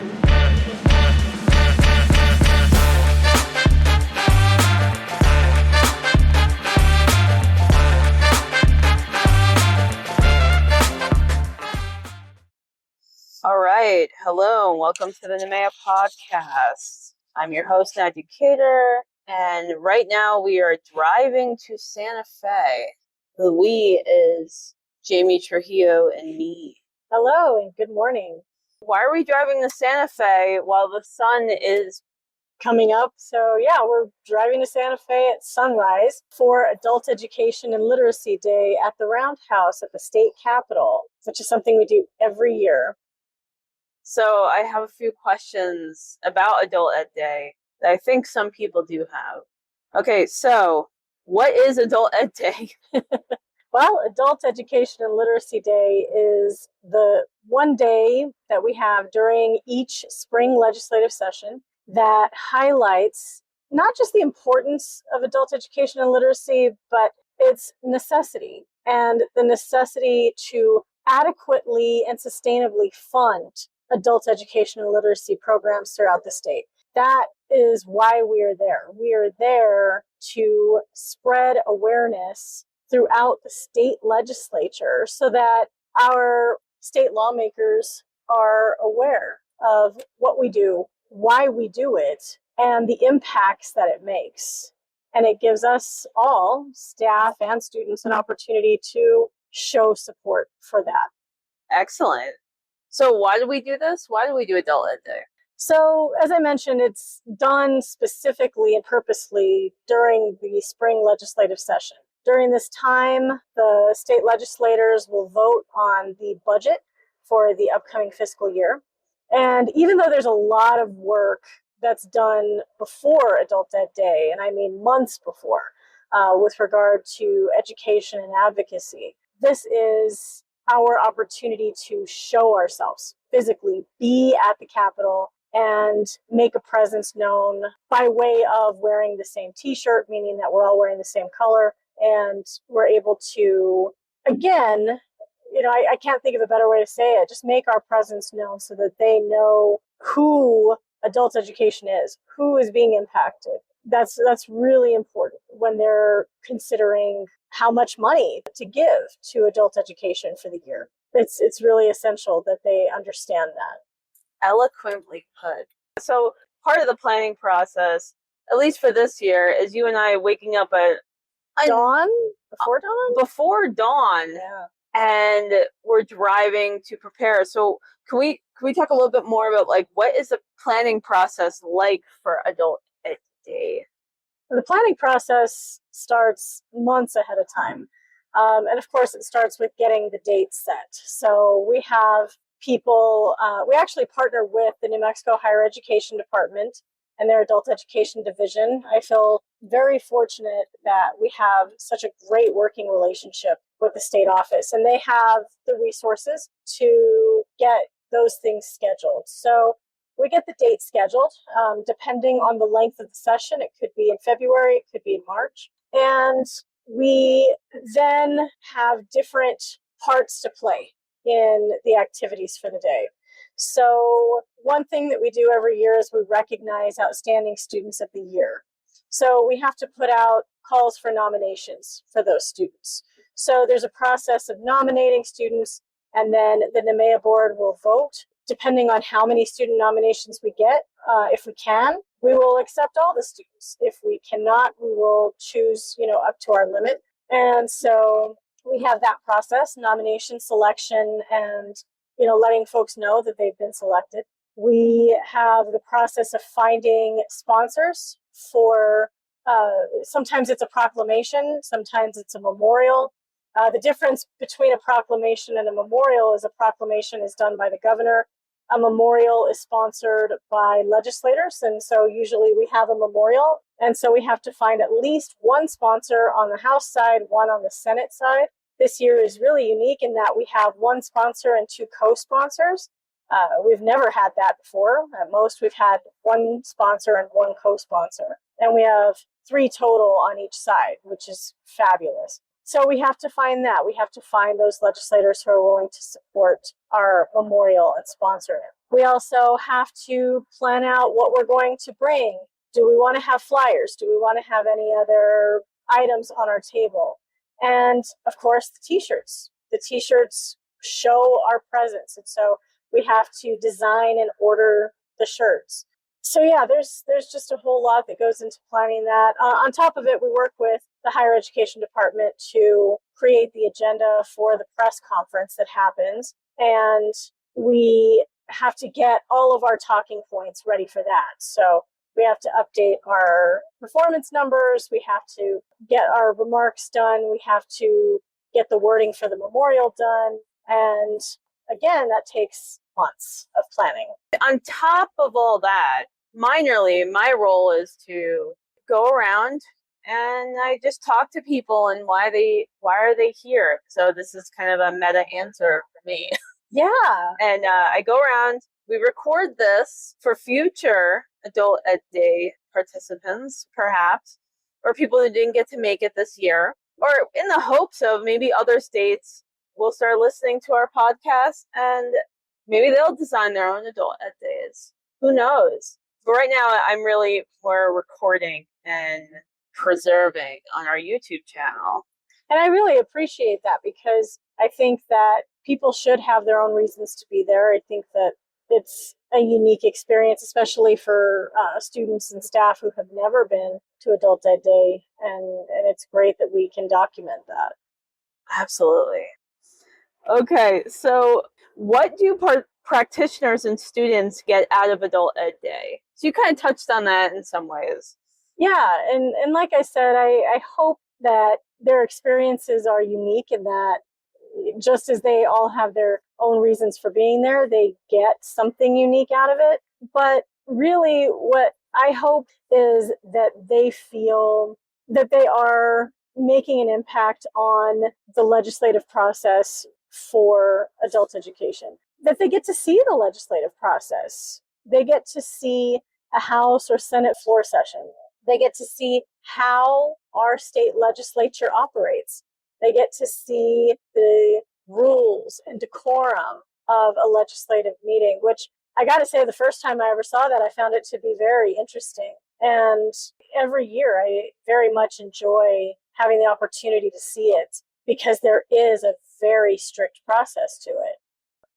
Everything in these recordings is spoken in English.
All right. Hello, and welcome to the NMAEA podcast. I'm your host, Nadia, and right now we are driving to Santa Fe. The we is Jamie, Trujillo, and me. Hello, and good morning. Why are we driving to Santa Fe while the sun is coming up? So yeah, we're driving to Santa Fe at sunrise for Adult Education and Literacy Day at the Roundhouse at the state capitol, which is something we do every year. So I have a few questions about Adult Ed Day that I think some people do have. Okay, so what is Adult Ed Day? Well, Adult Education and Literacy Day is the one day that we have during each spring legislative session that highlights not just the importance of adult education and literacy, but its necessity and the necessity to adequately and sustainably fund adult education and literacy programs throughout the state. That is why we are there. We are there to spread awareness throughout the state legislature so that our state lawmakers are aware of what we do, why we do it, and the impacts that it makes. And it gives us all, staff and students, an opportunity to show support for that. Excellent. So why do we do this? Why do we do Adult Ed Day? So, as I mentioned, it's done specifically and purposely during the spring legislative session. During this time, the state legislators will vote on the budget for the upcoming fiscal year. And even though there's a lot of work that's done before Adult Ed Day, and I mean months before, with regard to education and advocacy, this is our opportunity to show ourselves physically, be at the Capitol, and make a presence known by way of wearing the same t-shirt, meaning that we're all wearing the same color, and we're able to, again, I can't think of a better way to say it, just make our presence known so that they know who adult education is, who is being impacted. That's really important when they're considering how much money to give to adult education for the year. It's really essential that they understand that. Eloquently put. So part of the planning process, at least for this year, is you and I waking up at dawn? Before dawn? Before dawn. Yeah. And we're driving to prepare. So can we talk a little bit more about what is the planning process like for Adult Ed Day? The planning process starts months ahead of time. And of course, it starts with getting the date set. So we have people, we actually partner with the New Mexico Higher Education Department and their Adult Education Division. I feel very fortunate that we have such a great working relationship with the state office, and they have the resources to get those things scheduled. So we get the date scheduled, depending on the length of the session. It could be in February, it could be in March. And we then have different parts to play in the activities for the day. So one thing that we do every year is we recognize outstanding students of the year. So we have to put out calls for nominations for those students. So there's a process of nominating students, and then the NMAEA board will vote. Depending on how many student nominations we get, if we can, we will accept all the students. If we cannot, we will choose, up to our limit. And so we have that process, nomination, selection, and, letting folks know that they've been selected. We have the process of finding sponsors for, sometimes it's a proclamation, sometimes it's a memorial. The difference between a proclamation and a memorial is a proclamation is done by the governor. A memorial is sponsored by legislators, and so usually we have a memorial. And so we have to find at least one sponsor on the House side, one on the Senate side. This year is really unique in that we have one sponsor and two co-sponsors. We've never had that before. At most, we've had one sponsor and one co-sponsor. And we have 3 total on each side, which is fabulous. So we have to find that. We have to find those legislators who are willing to support our memorial and sponsor it. We also have to plan out what we're going to bring. Do we want to have flyers? Do we want to have any other items on our table? And of course, the t-shirts. The t-shirts show our presence. And so we have to design and order the shirts. So yeah, there's just a whole lot that goes into planning that. On top of it, we work with the higher education department to create the agenda for the press conference that happens. And we have to get all of our talking points ready for that. So we have to update our performance numbers. We have to get our remarks done. We have to get the wording for the memorial done. And again, that takes months of planning. On top of all that, minorly, my role is to go around and I just talk to people and why are they here? So this is kind of a meta answer for me. Yeah. And I go around, we record this for future Adult Ed Day participants, perhaps, or people who didn't get to make it this year, or in the hopes of maybe other states will start listening to our podcast and maybe they'll design their own Adult Ed Days. Who knows? But right now, I'm really for recording and preserving on our YouTube channel. And I really appreciate that because I think that people should have their own reasons to be there. I think that it's a unique experience, especially for students and staff who have never been to Adult Ed Day. And it's great that we can document that. Absolutely. Okay, so what do practitioners and students get out of Adult Ed Day? So you kind of touched on that in some ways. Yeah, and like I said, I hope that their experiences are unique and that just as they all have their own reasons for being there, they get something unique out of it. But really, what I hope is that they feel that they are making an impact on the legislative process for adult education, that they get to see the legislative process. They get to see a House or Senate floor session. They get to see how our state legislature operates. They get to see the rules and decorum of a legislative meeting, which I got to say, the first time I ever saw that, I found it to be very interesting. And every year, I very much enjoy having the opportunity to see it because there is a very strict process to it.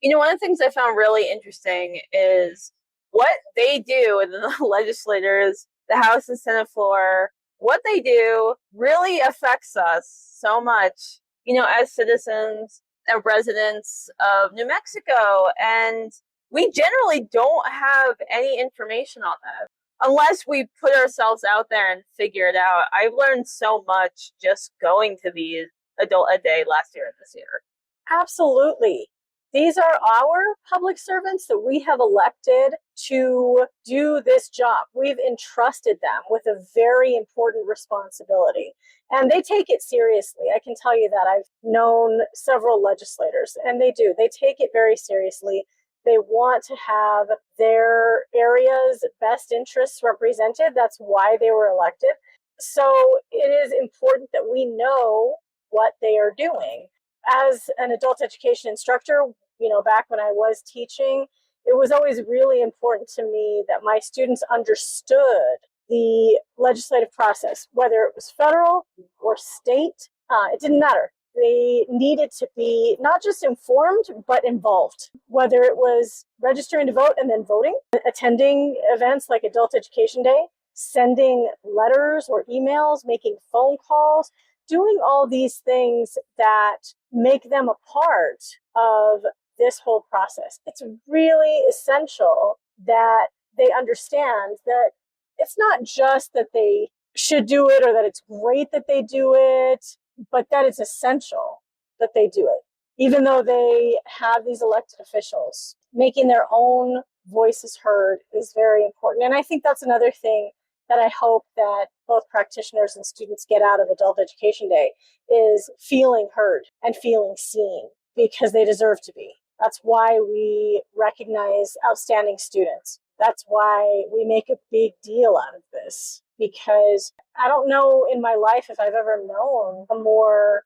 You know, one of the things I found really interesting is what they do with the legislators, the House and Senate floor, what they do really affects us so much, you know, as citizens and residents of New Mexico. And we generally don't have any information on that unless we put ourselves out there and figure it out. I've learned so much just going to these Adult Ed Day last year and this year. Absolutely. These are our public servants that we have elected to do this job. We've entrusted them with a very important responsibility, and they take it seriously. I can tell you that. I've known several legislators, and they do. They take it very seriously. They want to have their area's best interests represented. That's why they were elected. So it is important that we know what they are doing. As an adult education instructor, you know, back when I was teaching, it was always really important to me that my students understood the legislative process, whether it was federal or state, it didn't matter. They needed to be not just informed, but involved, whether it was registering to vote and then voting, attending events like Adult Education Day, sending letters or emails, making phone calls, doing all these things that make them a part of this whole process. It's really essential that they understand that it's not just that they should do it or that it's great that they do it, but that it's essential that they do it. Even though they have these elected officials, making their own voices heard is very important. And I think that's another thing that I hope that both practitioners and students get out of Adult Education Day is feeling heard and feeling seen, because they deserve to be. That's why we recognize outstanding students. That's why we make a big deal out of this, because I don't know in my life if I've ever known a more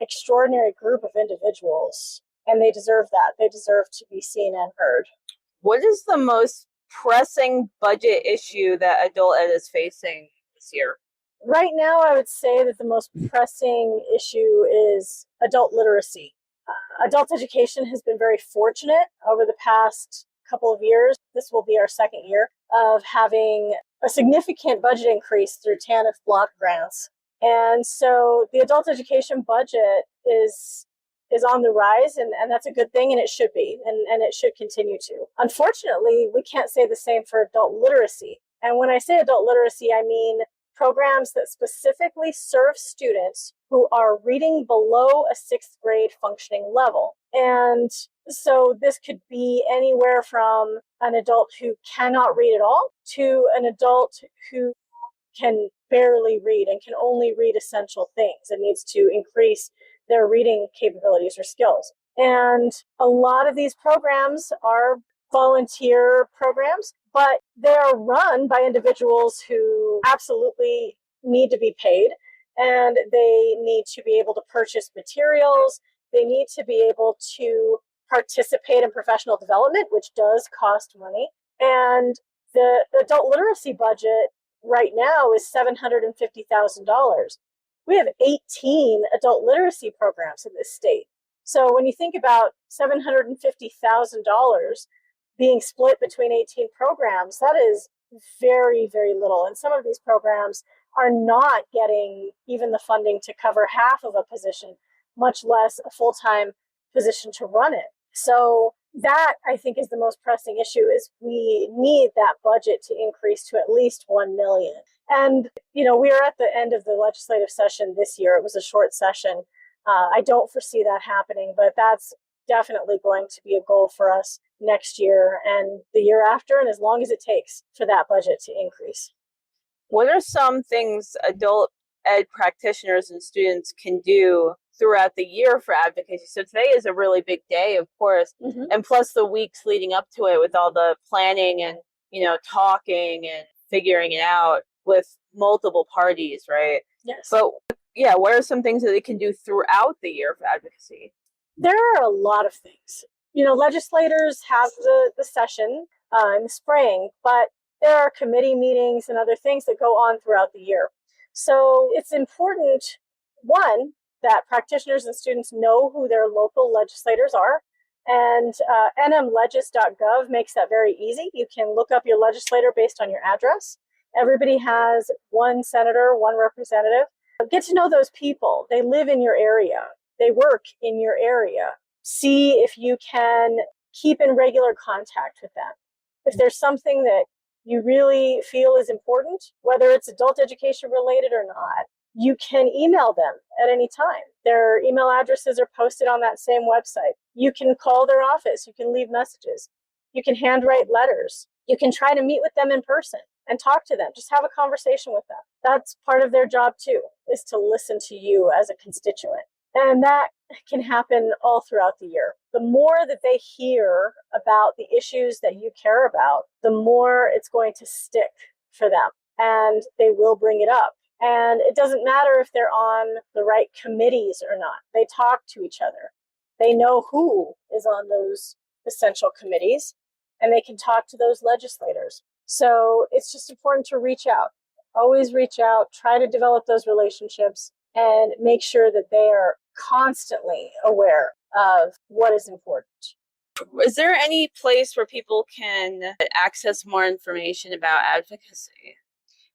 extraordinary group of individuals, and they deserve that. They deserve to be seen and heard. What is the most pressing budget issue that adult ed is facing this year? Right now, I would say that the most pressing issue is adult literacy. Adult education has been very fortunate over the past couple of years. This will be our second year of having a significant budget increase through TANF block grants. And so the adult education budget is on the rise, and that's a good thing, and it should be, and it should continue to. Unfortunately, we can't say the same for adult literacy. And when I say adult literacy, I mean programs that specifically serve students who are reading below a sixth grade functioning level. And so this could be anywhere from an adult who cannot read at all to an adult who can barely read and can only read essential things and needs to increase their reading capabilities or skills. And a lot of these programs are volunteer programs, but they're run by individuals who absolutely need to be paid, and they need to be able to purchase materials. They need to be able to participate in professional development, which does cost money. And the adult literacy budget right now is $750,000. We have 18 adult literacy programs in this state. So when you think about $750,000 being split between 18 programs, that is very, very little. And some of these programs are not getting even the funding to cover half of a position, much less a full-time position to run it. So that, I think, is the most pressing issue, is we need that budget to increase to at least $1 million. And, we are at the end of the legislative session this year. It was a short session. I don't foresee that happening, but that's definitely going to be a goal for us next year and the year after, and as long as it takes for that budget to increase. What are some things adult ed practitioners and students can do throughout the year for advocacy? So today is a really big day, of course, and plus the weeks leading up to it with all the planning and, talking and figuring it out with multiple parties, right? Yes. But yeah, what are some things that they can do throughout the year for advocacy? There are a lot of things. Legislators have the session in the spring, but there are committee meetings and other things that go on throughout the year. So it's important, one, that practitioners and students know who their local legislators are. And nmlegis.gov makes that very easy. You can look up your legislator based on your address. Everybody has one senator, one representative. Get to know those people. They live in your area. They work in your area. See if you can keep in regular contact with them. If there's something that you really feel is important, whether it's adult education related or not, you can email them at any time. Their email addresses are posted on that same website. You can call their office. You can leave messages. You can handwrite letters. You can try to meet with them in person and talk to them. Just have a conversation with them. That's part of their job too, is to listen to you as a constituent. And that can happen all throughout the year. The more that they hear about the issues that you care about, the more it's going to stick for them, and they will bring it up. And it doesn't matter if they're on the right committees or not. They talk to each other. They know who is on those essential committees, and they can talk to those legislators. So it's just important to reach out. Always reach out, try to develop those relationships, and make sure that they are constantly aware of what is important. Is there any place where people can access more information about advocacy?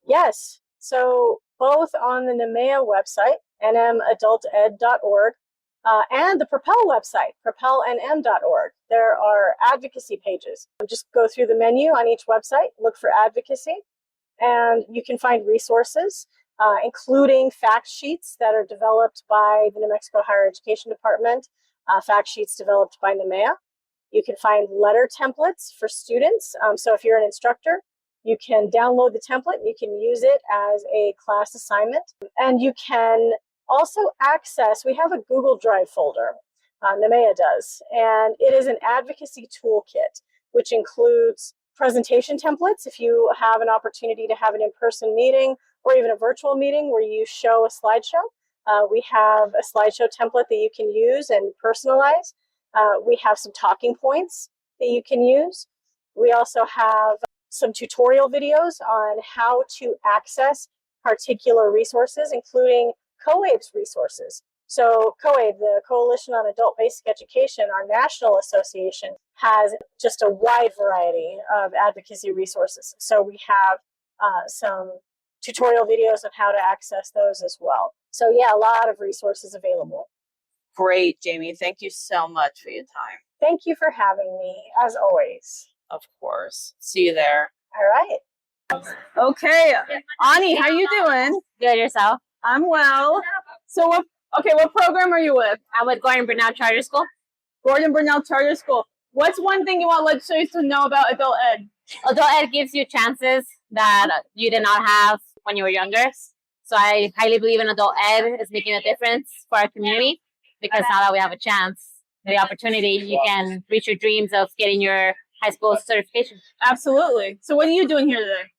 Yes. So both on the NMAEA website, nmadulted.org, and the Propel website, propelnm.org. There are advocacy pages. Just go through the menu on each website, look for advocacy, and you can find resources, including fact sheets that are developed by the New Mexico Higher Education Department, fact sheets developed by NMAEA. You can find letter templates for students. So if you're an instructor, you can download the template. You can use it as a class assignment. And you can also access, we have a Google Drive folder, NMAEA does, and it is an advocacy toolkit, which includes presentation templates. If you have an opportunity to have an in-person meeting or even a virtual meeting where you show a slideshow, We have a slideshow template that you can use and personalize. We have some talking points that you can use. We also have some tutorial videos on how to access particular resources, including COABE's resources. So COABE, the Coalition on Adult Basic Education, our national association, has just a wide variety of advocacy resources. So we have some tutorial videos on how to access those as well. So yeah, a lot of resources available. Great, Jamie. Thank you so much for your time. Thank you for having me, as always. Of course. See you there. All right. Okay, Ani, how you doing? Good, yourself? I'm well. So what program are you with? I'm with Gordon Burnell Charter School. Gordon Burnell Charter School. What's one thing you want legislators to know about adult ed? Adult ed gives you chances that you did not have when you were younger. So I highly believe in adult ed is making a difference for our community, because now that we have a chance, the opportunity, you can reach your dreams of getting your high school certification. Absolutely. So what are you doing here today?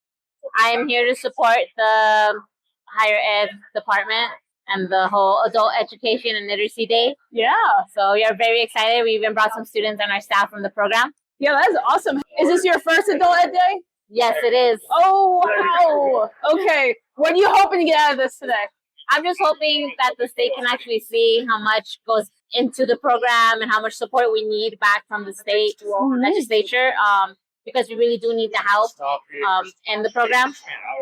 I am here to support the higher ed department and the whole adult education and literacy day. Yeah. So we are very excited. We even brought some students and our staff from the program. Yeah, that's awesome. Is this your first adult ed day? Yes, it is. Oh, wow. Okay. What are you hoping to get out of this today? I'm just hoping that the state can actually see how much goes into the program and how much support we need back from the state legislature, because we really do need the help in the program.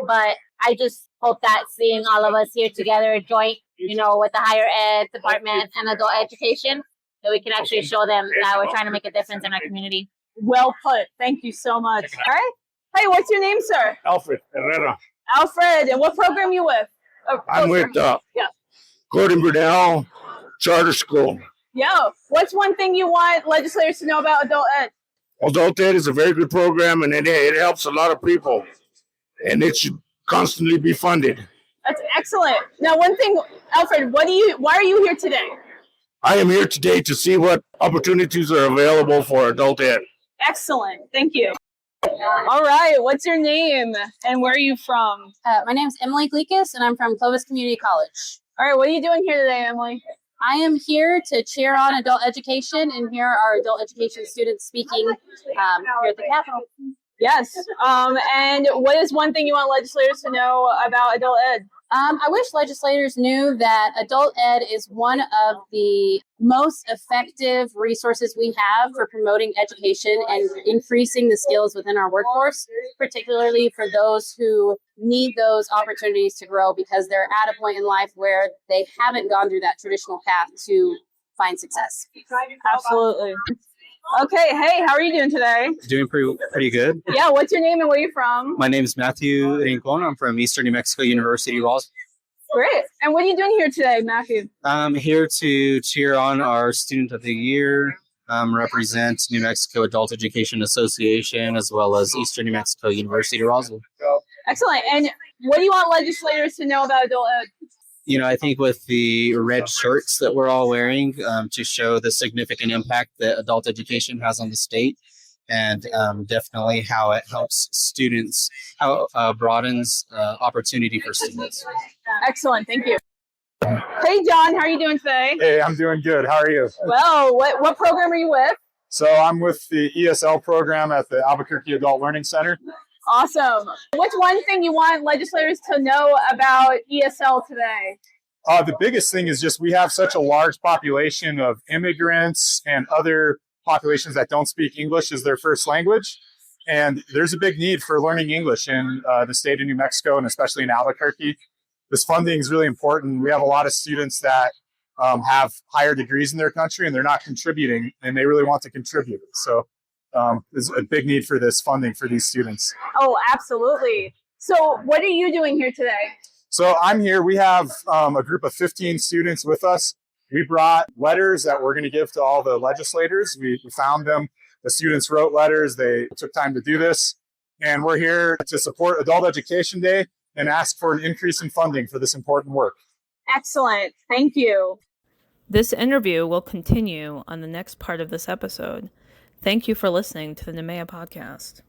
But I just hope that seeing all of us here together, joint, with the higher ed department and adult education, that we can actually show them that we're trying to make a difference in our community. Well put. Thank you so much. All right. Hey, what's your name, sir? Alfred Herrera. Alfred. And what program you with? I'm with Gordon Burnell Charter School. Yo, what's one thing you want legislators to know about adult ed? Adult Ed is a very good program, and it helps a lot of people, and it should constantly be funded. That's excellent. Now, one thing, Alfred, why are you here today? I am here today to see what opportunities are available for Adult Ed. Excellent. Thank you. All right. What's your name and where are you from? My name is Emily Gleekus, and I'm from Clovis Community College. All right. What are you doing here today, Emily? I am here to cheer on adult education and hear our adult education students speaking here at the Capitol. Yes. And what is one thing you want legislators to know about adult ed? I wish legislators knew that adult ed is one of the most effective resources we have for promoting education and increasing the skills within our workforce, particularly for those who need those opportunities to grow because they're at a point in life where they haven't gone through that traditional path to find success. Absolutely. Okay, hey, how are you doing today? Doing pretty good. Yeah, what's your name and where are you from? My name is Matthew Rincon. I'm from Eastern New Mexico University, Roswell. Great. And what are you doing here today, Matthew? I'm here to cheer on our Student of the Year, represent New Mexico Adult Education Association, as well as Eastern New Mexico University, Roswell. Excellent. And what do you want legislators to know about adult ed? I think with the red shirts that we're all wearing to show the significant impact that adult education has on the state, and definitely how it helps students, how it broadens opportunity for students. Excellent. Thank you. Hey, John, how are you doing today? Hey, I'm doing good. How are you? Well, what program are you with? So I'm with the ESL program at the Albuquerque Adult Learning Center. Awesome. What's one thing you want legislators to know about ESL today? The biggest thing is just we have such a large population of immigrants and other populations that don't speak English as their first language. And there's a big need for learning English in the state of New Mexico and especially in Albuquerque. This funding is really important. We have a lot of students that have higher degrees in their country and they're not contributing and they really want to contribute. So there's a big need for this funding for these students. Oh, absolutely. So what are you doing here today? So I'm here. We have a group of 15 students with us. We brought letters that we're going to give to all the legislators. We found them. The students wrote letters. They took time to do this. And we're here to support Adult Education Day and ask for an increase in funding for this important work. Excellent. Thank you. This interview will continue on the next part of this episode. Thank you for listening to the NMAEA podcast.